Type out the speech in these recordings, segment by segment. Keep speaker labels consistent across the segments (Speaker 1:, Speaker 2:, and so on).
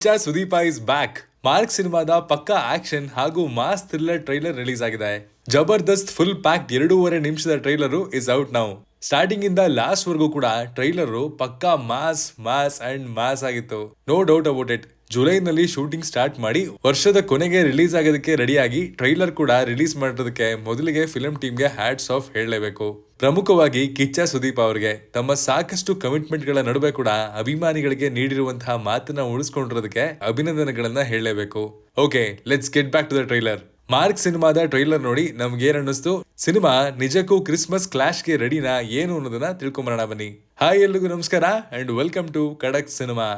Speaker 1: Kichcha Sudeepa is back. Mark ಸಿನಿಮಾದ ಪಕ್ಕಾ action ಹಾಗೂ ಮಾಸ್ ಥ್ರಿಲ್ಲರ್ ಟ್ರೈಲರ್ ರಿಲೀಸ್ ಆಗಿದೆ. ಜಬರ್ದಸ್ತ್ ಫುಲ್ ಪ್ಯಾಕ್ಡ್ 2.5 ನಿಮಿಷದ trailer is out now. Starting ಇಂದ ಲಾಸ್ಟ್ ವರ್ಗೂ ಕೂಡ ಟ್ರೈಲರ್ ಪಕ್ಕಾ ಮಾಸ್ ಮಾಸ್ ಅಂಡ್ ಮಾಸ್ ಆಗಿತ್ತು. No doubt about it. ಜುಲೈನಲ್ಲಿ ಶೂಟಿಂಗ್ ಸ್ಟಾರ್ಟ್ ಮಾಡಿ ವರ್ಷದ ಕೊನೆಗೆ ರಿಲೀಸ್ ಆಗೋದಕ್ಕೆ ರೆಡಿಯಾಗಿ ಟ್ರೈಲರ್ ಕೂಡ ರಿಲೀಸ್ ಮಾಡೋದಕ್ಕೆ ಮೊದಲಿಗೆ ಫಿಲ್ಮ್ ಟೀಮ್ಗೆ ಹ್ಯಾಟ್ಸ್ ಆಫ್ ಹೇಳಲೇಬೇಕು. ಪ್ರಮುಖವಾಗಿ ಕಿಚ್ಚ ಸುದೀಪ್ ಅವರಿಗೆ ತಮ್ಮ ಸಾಕಷ್ಟು ಕಮಿಟ್ಮೆಂಟ್ ಗಳ ನಡುವೆ ಕೂಡ ಅಭಿಮಾನಿಗಳಿಗೆ ನೀಡಿರುವಂತಹ ಮಾತನ್ನ ಉಳಿಸ್ಕೊಂಡಿರೋದಕ್ಕೆ ಅಭಿನಂದನೆಗಳನ್ನ ಹೇಳಲೇಬೇಕು. Okay, let's get back to the trailer. Mark ಸಿನಿಮಾದ ಟ್ರೈಲರ್ ನೋಡಿ ನಮ್ಗೆ ಏನ್ ಅನ್ನಿಸ್ತು, ಸಿನಿಮಾ ನಿಜಕ್ಕೂ ಕ್ರಿಸ್ಮಸ್ ಕ್ಲಾಶ್ಗೆ ರೆಡಿನಾ ಏನು ಅನ್ನೋದನ್ನ ತಿಳ್ಕೊಂಬರೋಣ ಬನ್ನಿ. ಹಾಯ್, ಎಲ್ರಿಗೂ ನಮಸ್ಕಾರ ಅಂಡ್ ವೆಲ್ಕಮ್ ಟು ಖಡಕ್ ಸಿನಿಮಾ.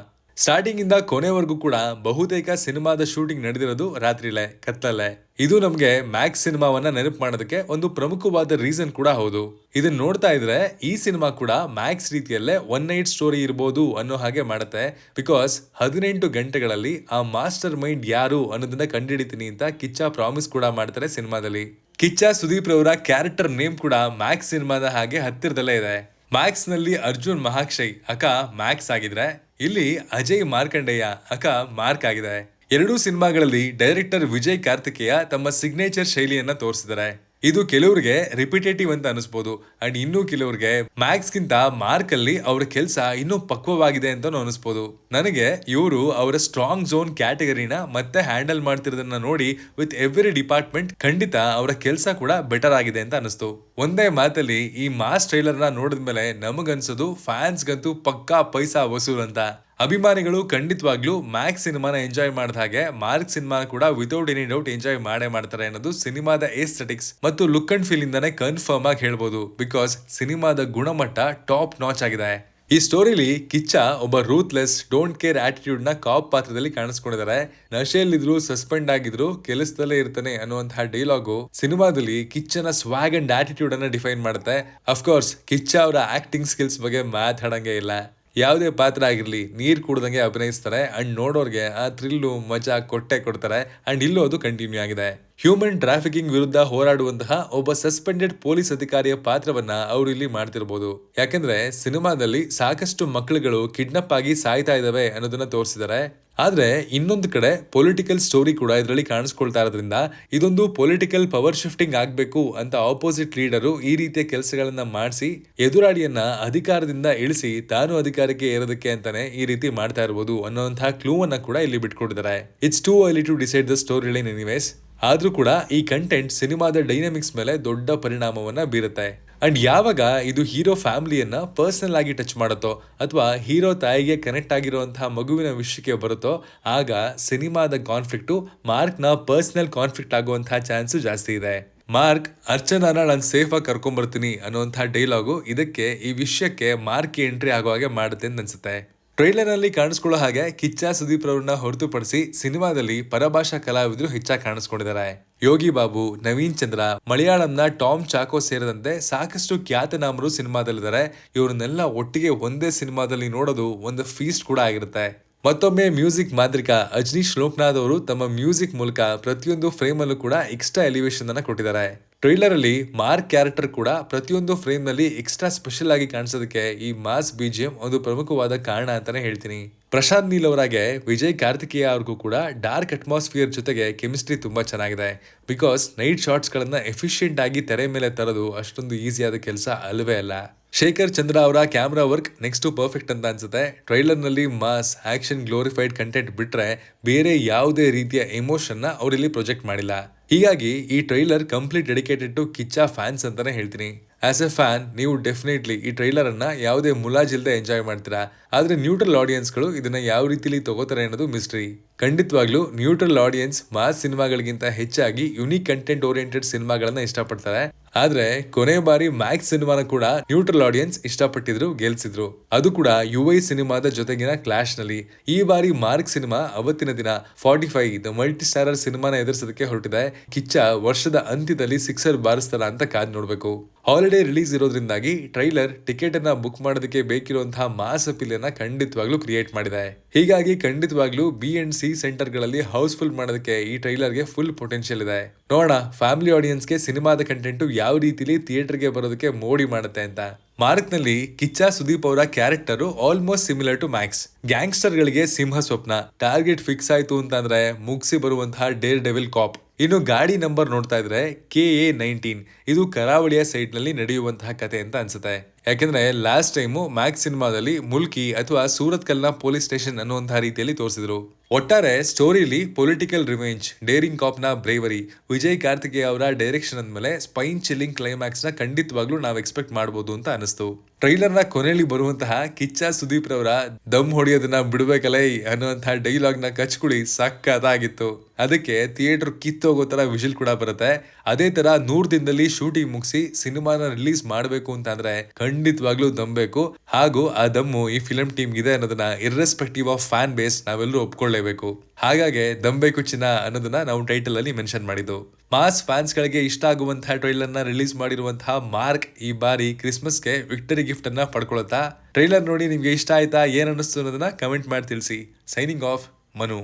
Speaker 1: ಸ್ಟಾರ್ಟಿಂಗ್ ಇಂದ ಕೊನೆವರೆಗೂ ಕೂಡ ಬಹುತೇಕ ಸಿನಿಮಾದ ಶೂಟಿಂಗ್ ನಡೆದಿರೋದು ರಾತ್ರಿಲೇ, ಕತ್ತಲೇ. ಇದು ನಮ್ಗೆ ಮ್ಯಾಕ್ಸ್ ಸಿನಿಮಾವನ್ನ ನೆನಪು ಮಾಡೋದಕ್ಕೆ ಒಂದು ಪ್ರಮುಖವಾದ ರೀಸನ್ ಕೂಡ ಹೌದು. ಇದನ್ನ ನೋಡ್ತಾ ಇದ್ರೆ ಈ ಸಿನಿಮಾ ಕೂಡ ಮ್ಯಾಕ್ಸ್ ರೀತಿಯಲ್ಲೇ ಒನ್ ನೈಟ್ ಸ್ಟೋರಿ ಇರಬಹುದು ಅನ್ನೋ ಹಾಗೆ ಮಾಡುತ್ತೆ. ಬಿಕಾಸ್ 18 ಗಂಟೆಗಳಲ್ಲಿ ಆ ಮಾಸ್ಟರ್ ಮೈಂಡ್ ಯಾರು ಅನ್ನೋದನ್ನ ಕಂಡುಹಿಡಿತೀನಿ ಅಂತ ಕಿಚ್ಚ ಪ್ರಾಮಿಸ್ ಕೂಡ ಮಾಡ್ತಾರೆ ಸಿನಿಮಾದಲ್ಲಿ. ಕಿಚ್ಚ ಸುದೀಪ್ ರವರ ಕ್ಯಾರೆಕ್ಟರ್ ನೇಮ್ ಕೂಡ ಮ್ಯಾಕ್ಸ್ ಸಿನಿಮಾದ ಹಾಗೆ ಹತ್ತಿರದಲ್ಲೇ ಇದೆ. ಮ್ಯಾಕ್ಸ್ ನಲ್ಲಿ ಅರ್ಜುನ್ ಮಹಾಕ್ಷಯ್ ಅಕ್ಕ ಮ್ಯಾಕ್ಸ್ ಆಗಿದ್ರೆ, ಇಲ್ಲಿ ಅಜಯ್ ಮಾರ್ಕಂಡೇಯ ಅಕ್ಕ ಮಾರ್ಕ್ ಆಗಿದೆ. ಎರಡೂ ಸಿನಿಮಾಗಳಲ್ಲಿ ಡೈರೆಕ್ಟರ್ ವಿಜಯ್ ಕಾರ್ತಿಕೇಯ ತಮ್ಮ ಸಿಗ್ನೇಚರ್ ಶೈಲಿಯನ್ನ ತೋರಿಸಿದ್ದಾರೆ. ಇದು ಕೆಲವರಿಗೆ ರಿಪಿಟೇಟಿವ್ ಅಂತ ಅನಿಸ್ಬೋದು ಅಂಡ್ ಇನ್ನು ಕೆಲವರಿಗೆ ಮ್ಯಾಕ್ಸ್ ಗಿಂತ ಮಾರ್ಕ್ ಅಲ್ಲಿ ಅವರ ಕೆಲಸ ಇನ್ನೂ ಪಕ್ವವಾಗಿದೆ ಅಂತ ಅನಿಸ್ಬೋದು. ನನಗೆ ಇವರು ಅವರ ಸ್ಟ್ರಾಂಗ್ ಝೋನ್ ಕ್ಯಾಟಗರಿನ ಮತ್ತೆ ಹ್ಯಾಂಡಲ್ ಮಾಡ್ತಿರೋದನ್ನ ನೋಡಿ ವಿತ್ ಎವ್ರಿ ಡಿಪಾರ್ಟ್ಮೆಂಟ್ ಖಂಡಿತ ಅವರ ಕೆಲಸ ಕೂಡ ಬೆಟರ್ ಆಗಿದೆ ಅಂತ ಅನಿಸ್ತು. ಒಂದೇ ಮಾತಲ್ಲಿ ಈ ಮಾಸ್ ಟ್ರೈಲರ್ ನ ನೋಡಿದ್ಮೇಲೆ ನಮಗನ್ಸೋದು ಫ್ಯಾನ್ಸ್ಗಂತೂ ಪಕ್ಕಾ ಪೈಸಾ ವಸೂಲ್ ಅಂತ. ಅಭಿಮಾನಿಗಳು ಖಂಡಿತವಾಗ್ಲೂ ಮ್ಯಾಕ್ಸ್ ಸಿನಿಮಾನ ಎಂಜಾಯ್ ಮಾಡಿದ ಹಾಗೆ ಮಾರ್ಕ್ ಸಿನಿಮಾ ಕೂಡ ವಿತೌಟ್ ಎನಿ ಡೌಟ್ ಎಂಜಾಯ್ ಮಾಡೇ ಮಾಡ್ತಾರೆ ಅನ್ನೋದು ಸಿನಿಮಾದ ಏಸ್ಥೆಟಿಕ್ಸ್ ಮತ್ತು ಲುಕ್ ಅಂಡ್ ಫೀಲ್ ಇಂದಾನೆ ಕನ್ಫರ್ಮ್ ಆಗಿ ಹೇಳ್ಬೋದು. ಬಿಕಾಸ್ ಸಿನಿಮಾದ ಗುಣಮಟ್ಟ ಟಾಪ್ ನಾಚ್ ಆಗಿದೆ. ಈ ಸ್ಟೋರಿಲಿ ಕಿಚ್ಚ ಒಬ್ಬ ರೂತ್ಲೆಸ್ ಡೋಂಟ್ ಕೇರ್ ಆಟಿಟ್ಯೂಡ್ ನ ಕಾಪ್ ಪಾತ್ರದಲ್ಲಿ ಕಾಣಿಸ್ಕೊಂಡಿದ್ದಾರೆ. ನಶೆಯಲ್ಲಿದ್ರು, ಸಸ್ಪೆಂಡ್ ಆಗಿದ್ರು, ಕೆಲಸದಲ್ಲೇ ಇರ್ತಾನೆ ಅನ್ನುವಂತಹ ಡೈಲಾಗು ಸಿನಿಮಾದಲ್ಲಿ ಕಿಚ್ಚನ ಸ್ವಾಗ್ ಅಂಡ್ ಆಟಿಟ್ಯೂಡ್ ಅನ್ನ ಡಿಫೈನ್ ಮಾಡುತ್ತೆ. ಅಫ್ಕೋರ್ಸ್ ಕಿಚ್ಚ ಅವರ ಆಕ್ಟಿಂಗ್ ಸ್ಕಿಲ್ಸ್ ಬಗ್ಗೆ ಮಾತಾಡಂಗೆ ಇಲ್ಲ. ಯಾವುದೇ ಪಾತ್ರ ಆಗಿರ್ಲಿ ನೀರ್ ಕುಡ್ದಂಗೆ ಅಭಿನಯಿಸ್ತಾರೆ ಅಂಡ್ ನೋಡೋರ್ಗೆ ಆ ಥ್ರಿಲ್ಲು ಮಜಾ ಕೊಡ್ತಾರೆ ಅಂಡ್ ಇಲ್ಲೂ ಅದು ಕಂಟಿನ್ಯೂ ಆಗಿದೆ. ಹ್ಯೂಮನ್ ಟ್ರಾಫಿಕಿಂಗ್ ವಿರುದ್ಧ ಹೋರಾಡುವಂತಹ ಒಬ್ಬ ಸಸ್ಪೆಂಡೆಡ್ ಪೊಲೀಸ್ ಅಧಿಕಾರಿಯ ಪಾತ್ರವನ್ನ ಅವರು ಇಲ್ಲಿ ಮಾಡ್ತಿರ್ಬೋದು. ಯಾಕಂದ್ರೆ ಸಿನಿಮಾದಲ್ಲಿ ಸಾಕಷ್ಟು ಮಕ್ಕಳುಗಳು ಕಿಡ್ನಾಪ್ ಆಗಿ ಸಾಯ್ತಾ ಇದಾವೆ ಅನ್ನೋದನ್ನ ತೋರಿಸಿದ್ದಾರೆ. ಆದ್ರೆ ಇನ್ನೊಂದು ಕಡೆ ಪೊಲಿಟಿಕಲ್ ಸ್ಟೋರಿ ಕೂಡ ಇದರಲ್ಲಿ ಕಾಣಿಸ್ಕೊಳ್ತಾ ಇರೋದ್ರಿಂದ ಇದೊಂದು ಪೊಲಿಟಿಕಲ್ ಪವರ್ ಶಿಫ್ಟಿಂಗ್ ಆಗ್ಬೇಕು ಅಂತ ಆಪೋಸಿಟ್ ಲೀಡರು ಈ ರೀತಿಯ ಕೆಲಸಗಳನ್ನ ಮಾಡಿಸಿ ಎದುರಾಳಿಯನ್ನ ಅಧಿಕಾರದಿಂದ ಇಳಿಸಿ ತಾನು ಅಧಿಕಾರಕ್ಕೆ ಏರೋದಕ್ಕೆ ಅಂತಾನೆ ಈ ರೀತಿ ಮಾಡ್ತಾ ಇರಬಹುದು ಅನ್ನೋಂತಹ ಕ್ಲೂ ಅನ್ನ ಕೂಡ ಇಲ್ಲಿ ಬಿಟ್ಕೊಟ್ಟಿದ್ದಾರೆ. It's too early to decide the story line anyways. ಆದ್ರೂ ಕೂಡ ಈ ಕಂಟೆಂಟ್ ಸಿನಿಮಾದ ಡೈನಾಮಿಕ್ಸ್ ಮೇಲೆ ದೊಡ್ಡ ಪರಿಣಾಮವನ್ನ ಬೀರುತ್ತೆ. ಅಂಡ್ ಯಾವಾಗ ಇದು ಹೀರೋ ಫ್ಯಾಮಿಲಿಯನ್ನ ಪರ್ಸನಲ್ ಆಗಿ ಟಚ್ ಮಾಡುತ್ತೋ ಅಥವಾ ಹೀರೋ ತಾಯಿಗೆ ಕನೆಕ್ಟ್ ಆಗಿರುವಂತಹ ಮಗುವಿನ ವಿಷಯಕ್ಕೆ ಬರುತ್ತೋ ಆಗ ಸಿನಿಮಾದ ಕಾನ್ಫ್ಲಿಕ್ಟು ಮಾರ್ಕ್ ನ ಪರ್ಸನಲ್ ಕಾನ್ಫ್ಲಿಕ್ಟ್ ಆಗುವಂತಹ ಚಾನ್ಸು ಜಾಸ್ತಿ ಇದೆ. ಮಾರ್ಕ್ ಅರ್ಚನಾನ ನಾನು ಸೇಫ್ ಆಗಿ ಕರ್ಕೊಂಡ್ಬರ್ತೀನಿ ಅನ್ನುವಂತಹ ಡೈಲಾಗು ಇದಕ್ಕೆ ಈ ವಿಷಯಕ್ಕೆ ಮಾರ್ಕ್ ಎಂಟ್ರಿ ಆಗೋ ಹಾಗೆ ಮಾಡುತ್ತೆ ಅಂತ ಅನ್ಸುತ್ತೆ. ಟ್ರೈಲರ್ ನಲ್ಲಿ ಕಾಣಿಸ್ಕೊಳ್ಳೋ ಹಾಗೆ ಕಿಚ್ಚ ಸುದೀಪ್ ರವ್ರನ್ನ ಹೊರತುಪಡಿಸಿ ಸಿನಿಮಾದಲ್ಲಿ ಪರಭಾಷಾ ಕಲಾವಿದರು ಹೆಚ್ಚಾಗಿ ಕಾಣಿಸ್ಕೊಂಡಿದ್ದಾರೆ. ಯೋಗಿ ಬಾಬು, ನವೀನ್ ಚಂದ್ರ, ಮಲಯಾಳಂನ ಟಾಮ್ ಚಾಕೋ ಸೇರಿದಂತೆ ಸಾಕಷ್ಟು ಖ್ಯಾತನಾಮರು ಸಿನಿಮಾದಲ್ಲಿದ್ದಾರೆ. ಇವ್ರನ್ನೆಲ್ಲ ಒಟ್ಟಿಗೆ ಒಂದೇ ಸಿನಿಮಾದಲ್ಲಿ ನೋಡೋದು ಒಂದು ಫೀಸ್ಟ್ ಕೂಡ ಆಗಿರುತ್ತೆ. ಮತ್ತೊಮ್ಮೆ ಮ್ಯೂಸಿಕ್ ಮಾಂತ್ರಿಕ ಅಜ್ನೀಶ್ ಲೋಕನಾಥ್ ಅವರು ತಮ್ಮ ಮ್ಯೂಸಿಕ್ ಮೂಲಕ ಪ್ರತಿಯೊಂದು ಫ್ರೇಮ್ ಅಲ್ಲೂ ಕೂಡ ಎಕ್ಸ್ಟ್ರಾ ಎಲಿವೇಶನ್ ಅನ್ನ ಕೊಟ್ಟಿದ್ದಾರೆ. ಟ್ರೈಲರ್ ಅಲ್ಲಿ ಮಾರ್ಕ್ ಕ್ಯಾರೆಕ್ಟರ್ ಕೂಡ ಪ್ರತಿಯೊಂದು ಫ್ರೇಮ್ ನಲ್ಲಿ ಎಕ್ಸ್ಟ್ರಾ ಸ್ಪೆಷಲ್ ಆಗಿ ಕಾಣಿಸೋದಕ್ಕೆ ಈ ಮಾಸ್ ಬಿಜಿಎಂ ಒಂದು ಪ್ರಮುಖವಾದ ಕಾರಣ ಅಂತಾನೆ ಹೇಳ್ತೀನಿ. ಪ್ರಶಾಂತ್ ನೀಲ್ ಅವರಾಗೆ ವಿಜಯ್ ಕಾರ್ತಿಕೇಯ ಅವ್ರಿಗೂ ಕೂಡ ಡಾರ್ಕ್ ಅಟ್ಮಾಸ್ಫಿಯರ್ ಜೊತೆಗೆ ಕೆಮಿಸ್ಟ್ರಿ ತುಂಬಾ ಚೆನ್ನಾಗಿದೆ. ಬಿಕಾಸ್ ನೈಟ್ ಶಾಟ್ಸ್ ಗಳನ್ನ ಎಫಿಷಿಯಂಟ್ ಆಗಿ ತೆರೆ ಮೇಲೆ ತರೋದು ಅಷ್ಟೊಂದು ಈಸಿಯಾದ ಕೆಲಸ ಅಲ್ವೇ ಅಲ್ಲ. ಶೇಖರ್ ಚಂದ್ರ ಅವರ ಕ್ಯಾಮ್ರಾ ವರ್ಕ್ ನೆಕ್ಸ್ಟ್ ಪರ್ಫೆಕ್ಟ್ ಅಂತ ಅನ್ಸುತ್ತೆ. ಟ್ರೈಲರ್ ನಲ್ಲಿ ಮಾಸ್ ಆಕ್ಷನ್ ಗ್ಲೋರಿಫೈಡ್ ಕಂಟೆಂಟ್ ಬಿಟ್ರೆ ಬೇರೆ ಯಾವುದೇ ರೀತಿಯ ಎಮೋಷನ್ ನ ಅವರಿಲ್ಲಿ ಪ್ರೊಜೆಕ್ಟ್ ಮಾಡಿಲ್ಲ. ಹೀಗಾಗಿ ಈ trailer complete dedicated to Kichcha fans ಅಂತಾನೆ ಹೇಳ್ತೀನಿ. ಆಸ್ ಎ ಫ್ಯಾನ್ ನೀವು ಡೆಫಿನೆಟ್ಲಿ ಈ ಟ್ರೈಲರ್ ಅನ್ನ ಯಾವುದೇ ಮುಲಾಜಿಲ್ದೆ ಎಂಜಾಯ್ ಮಾಡ್ತೀರಾ. ಆದ್ರೆ ನ್ಯೂಟ್ರಲ್ ಆಡಿಯನ್ಸ್ಗಳು ಇದನ್ನ ಯಾವ ರೀತಿಲಿ ತಗೋತಾರೆ ಅನ್ನೋದು ಮಿಸ್ಟ್ರಿ. ಖಂಡಿತವಾಗ್ಲೂ ನ್ಯೂಟ್ರಲ್ ಆಡಿಯನ್ಸ್ ಮಾಸ್ ಸಿನಿಮಾಗಳಿಗಿಂತ ಹೆಚ್ಚಾಗಿ ಯುನೀಕ್ ಕಂಟೆಂಟ್ ಓರಿಯೆಂಟೆಡ್ ಸಿನಿಮಾಗಳನ್ನ ಇಷ್ಟಪಡ್ತಾರೆ. ಆದ್ರೆ ಕೊನೆ ಬಾರಿ ಮ್ಯಾಕ್ಸ್ ಸಿನಿಮಾನ ಕೂಡ ನ್ಯೂಟ್ರಲ್ ಆಡಿಯನ್ಸ್ ಇಷ್ಟಪಟ್ಟಿದ್ರು, ಗೆಲ್ಸಿದ್ರು. ಅದು ಕೂಡ ಯುವೈ ಸಿನಿಮಾದ ಜೊತೆಗಿನ ಕ್ಲಾಶ್ ನಲ್ಲಿ. ಈ ಬಾರಿ ಮಾರ್ಕ್ ಸಿನಿಮಾ ಅವತ್ತಿನ ದಿನ 45 ದ ಮಲ್ಟಿ ಸ್ಟಾರರ್ ಸಿನಿಮಾನ ಎದುರಿಸೋದಕ್ಕೆ ಹೊರಟಿದೆ. ಕಿಚ್ಚ ವರ್ಷದ ಅಂತ್ಯದಲ್ಲಿ ಸಿಕ್ಸರ್ ಬಾರಿಸ್ತಾರ ಅಂತ ಕಾದ್ ನೋಡ್ಬೇಕು. ಹಾಲಿಡೇ ರಿಲೀಸ್ ಇರೋದ್ರಿಂದಾಗಿ ಟ್ರೈಲರ್ ಟಿಕೆಟ್ ಅನ್ನ ಬುಕ್ ಮಾಡೋದಕ್ಕೆ ಬೇಕಿರುವಂತಹ ಮಾಸ್ ಅಪೀಲ್ ಅನ್ನ ಖಂಡಿತವಾಗ್ಲೂ ಕ್ರಿಯೇಟ್ ಮಾಡಿದೆ. ಹೀಗಾಗಿ ಖಂಡಿತವಾಗ್ಲೂ B&C ಸೆಂಟರ್ ಗಳಲ್ಲಿ ಹೌಸ್ಫುಲ್ ಮಾಡೋದಕ್ಕೆ ಈ ಟ್ರೈಲರ್ಗೆ ಫುಲ್ ಪೊಟೆನ್ಶಿಯಲ್ ಇದೆ. ನೋಡೋಣ ಫ್ಯಾಮಿಲಿ ಆಡಿಯನ್ಸ್ಗೆ ಸಿನಿಮಾದ ಕಂಟೆಂಟ್ ಯಾವ ರೀತಿಲಿ ಥಿಯೇಟರ್ಗೆ ಬರೋದಕ್ಕೆ ಮೋಡಿ ಮಾಡುತ್ತೆ ಅಂತ. ಮಾರ್ಕ್ ನಲ್ಲಿ ಕಿಚ್ಚ ಸುದೀಪ್ ಅವರ character almost similar to Max. Gangster ಗಳಿಗೆ ಸಿಂಹ ಸ್ವಪ್ನ, ಟಾರ್ಗೆಟ್ ಫಿಕ್ಸ್ ಆಯ್ತು ಅಂತಂದ್ರೆ ಮುಗಿಸಿ ಬರುವಂತಹ ಡೇರ್ ಡೆವಿಲ್ ಕಾಪ್. ಇನ್ನು ಗಾಡಿ ನಂಬರ್ ನೋಡ್ತಾ ಇದ್ರೆ KA-19. ಇದು ಕರಾವಳಿಯ ಸೈಡ್ ನಲ್ಲಿ ನಡೆಯುವಂತಹ ಕತೆ ಅಂತ ಅನ್ಸುತ್ತೆ. ಯಾಕೆಂದ್ರೆ ಲಾಸ್ಟ್ ಟೈಮು ಮ್ಯಾಕ್ಸ್ ಸಿನಿಮಾದಲ್ಲಿ ಮುಲ್ಕಿ ಅಥವಾ ಸೂರತ್ ಕಲ್ನ ಪೊಲೀಸ್ ಸ್ಟೇಷನ್ ಅನ್ನುವಂತಹ ರೀತಿಯಲ್ಲಿ ತೋರಿಸಿದ್ರು. ಒಟ್ಟಾರೆ ಸ್ಟೋರಿಲಿ ಪೊಲಿಟಿಕಲ್ ರಿವೆಂಜ್, ಡೇರಿಂಗ್ ಕಾಪ್ ನ ಬ್ರೇವರಿ, ವಿಜಯ್ ಕಾರ್ತಿಕೇಯ ಅವರ ಡೈರೆಕ್ಷನ್ ಅಂದ್ಮೇಲೆ ಸ್ಪೈನ್ ಚಿಲ್ಲಿಂಗ್ ಕ್ಲೈಮ್ಯಾಕ್ಸ್ ನ ಖಂಡಿತವಾಗ್ಲೂ ನಾವು ಎಕ್ಸ್ಪೆಕ್ಟ್ ಮಾಡಬಹುದು ಅಂತ ಅನಿಸ್ತು. ಟ್ರೈಲರ್ ನ ಕೊನೆಯಲ್ಲಿ ಬರುವಂತಹ ಕಿಚ್ಚ ಸುದೀಪ್ ರವರ ದಮ್ ಹೊಡಿಯೋದನ್ನ ಬಿಡ್ಬೇಕಲೈ ಅನ್ನುವಂತಹ ಡೈಲಾಗ್ ನ ಕಚ್ಕುಳಿ ಸಕ್ಕತ್ತಾಗಿತ್ತು. ಅದಕ್ಕೆ ಥಿಯೇಟರ್ ಕಿತ್ತೋಗೋ ತರ ವಿಷಲ್ ಕೂಡ ಬರುತ್ತೆ. ಅದೇ ತರ 100 ದಿನದಲ್ಲಿ ಶೂಟಿಂಗ್ ಮುಗಿಸಿ ಸಿನಿಮಾನ ರಿಲೀಸ್ ಮಾಡಬೇಕು ಅಂತ ಅಂದ್ರೆ ಖಂಡಿತವಾಗ್ಲೂ ದಮ್ಬೇಕು. ಹಾಗೂ ಆ ದಮ್ಮು ಈ ಫಿಲ್ಮ್ ಟೀಮ್ ಇದೆ ಅನ್ನೋದನ್ನ ಇರ್ರೆಸ್ಪೆಕ್ಟಿವ್ ಆಫ್ ಫ್ಯಾನ್ ಬೇಸ್ ನಾವೆಲ್ಲರೂ ಒಪ್ಕೊಳ್ಳೇಬೇಕು. ಹಾಗಾಗಿ ದಮ್ಬೇಕು ಚಿನ್ನ ಅನ್ನೋದನ್ನ ನಾವು ಟೈಟಲ್ ಅಲ್ಲಿ ಮೆನ್ಷನ್ ಮಾಡಿದ್ದು. ಮಾಸ್ ಫ್ಯಾನ್ಸ್ ಗಳಿಗೆ ಇಷ್ಟ ಆಗುವಂತಹ ಟ್ರೈಲರ್ ನ ರಿಲೀಸ್ ಮಾಡಿರುವಂತಹ ಮಾರ್ಕ್ ಈ ಬಾರಿ ಕ್ರಿಸ್ಮಸ್ಗೆ ವಿಕ್ಟರಿ ಗಿಫ್ಟ್ ಅನ್ನ ಪಡ್ಕೊಳತ್ತಾ. ಟ್ರೈಲರ್ ನೋಡಿ ನಿಮ್ಗೆ ಇಷ್ಟ ಆಯ್ತಾ, ಏನ್ ಅನ್ನಿಸ್ತು ಅನ್ನೋದನ್ನ ಕಮೆಂಟ್ ಮಾಡಿ ತಿಳಿಸಿ. Signing off, Manu.